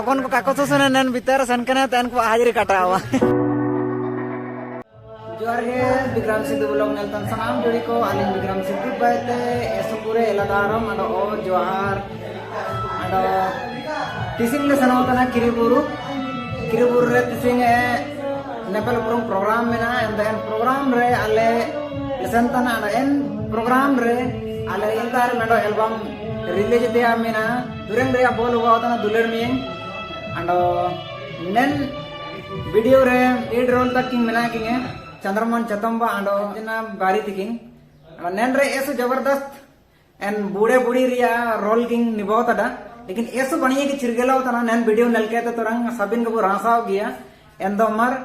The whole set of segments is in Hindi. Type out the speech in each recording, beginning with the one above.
Okon ko kako susunan nan bitar san kana tan ko हाजिरी कटावा जोर के विक्रम सिद्धू ब्लॉग नेलतन सनाम जोड़ी को आलिंग विक्रम सिद्धू बायते एसुपुरे एलादारम अडो ओ जोहार अडो टिसिंग ले सनावतना किरिबुरु रे टिसिंग ए नेपाल प्रोग्राम में ना एंड देन प्रोग्राम रे आले लेसनतना एन प्रोग्राम रे आले इंतार मेडो एल्बम रिलीज दिया मेना दुरेंग रे बोल हुआ होता ना दुलेर में अंडो नेन वीडियो रे लीड रोल तक किंग मेना किंग है चंद्रमोहन चतम्बा अंडो जना बारी तिकिंग नेन रे ऐसे जबरदस्त एन बूढ़े बूढ़ी रिया रोल किंग निभाव तड़ा लेकिन ऐसे बढ़िया की चिरगेला होता ना नेन वीडियो नल के तो रंग सबिन को रासाव गया एन दो मर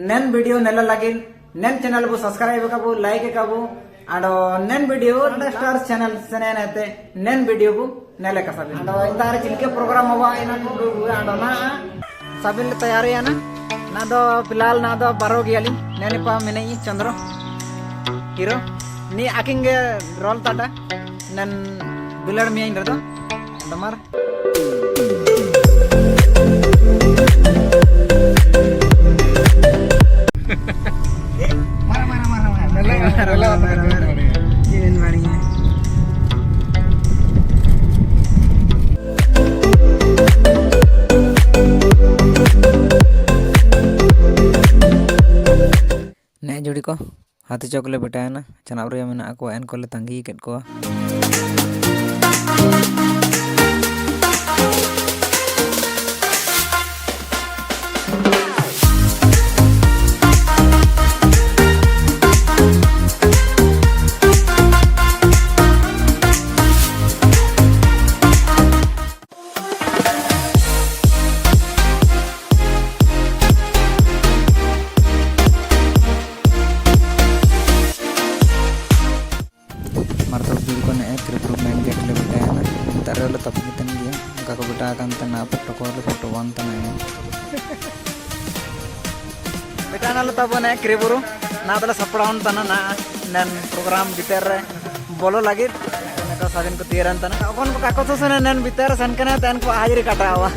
नेन वीडियो नल लगिन नेन चैनल को सब्सक्राइब कबू लाइक कबू अंडो नेन वीडियो स्टार्स चैनल सने नते नेन वीडियो को नेले का सबिन अंडो इंतार चिलके प्रोग्राम हुआ इना अंडो ना सबिन तैयारी है ना दो फिलहाल ना दो बारो गियाली नेने पा मेने चंद्रो हीरो नी आकिंगे रोल ताटा नन दुलड़ में इंद्र दो दमर ने जोड़ी को हाथी चौकले बेटाया ना चनाव रे मेना को एन कोले तंगी केट को बेटानाल तबने क्रिबुरु ना दला सपड़ाउन तना ना नन प्रोग्राम बितर बोलो लगे का साजन को तीरन तना अपन को काको तो सने नन बितर सन कने तन को हाजिरी कटावा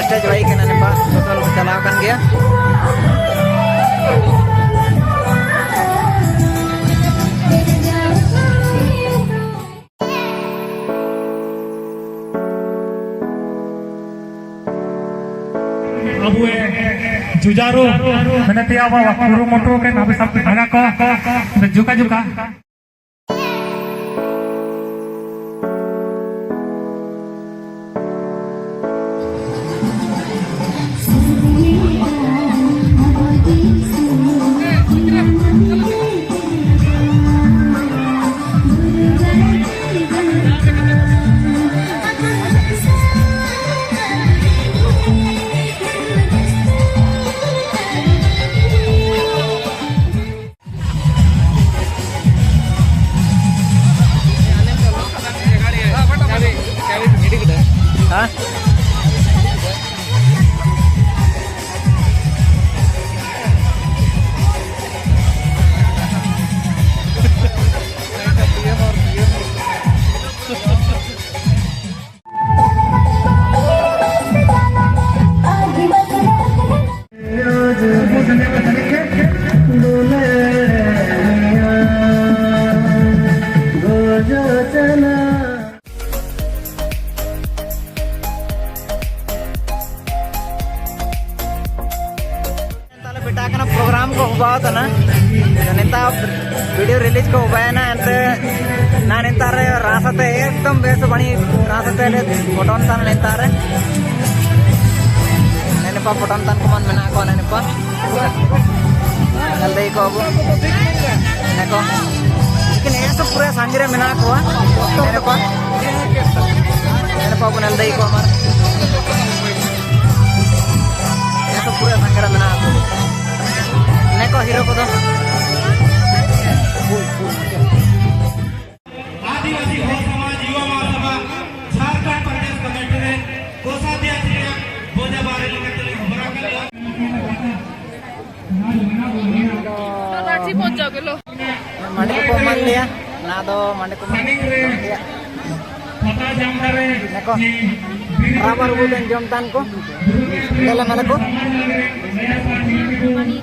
स्टेज वाई के नाने पा टोटल चलाव kan गया अब जुजारू मैंने तिया वाकुरु मोटो के नाबे सब भागा को जुका जुका program ko hubaw na. Nanita video release ko hubay na ante nanintare rasate ekdam beso bani rasate le photon tan nintare. Nene pa photon tan kuman mena ko nene pa. Naldai ko abu. Nene ko. Ikin eso pura sanjire mena ko nene pa. Nene pa bu naldai ko amar. Eso pura sanjire mena ko. Nene ko hero ko do. आदिवासी हो समाज युवा महासभा झारखंड प्रदेश कमेटी ने कोषाध्यक्ष बोझा बारे लिखते खबर रांची पहुंच जाओगे लो Mandi ko man dia. Nado mandi ko man dia. पता जानदारे Nako. Ramar bulan jom tan ko. Dalam mana ko? Money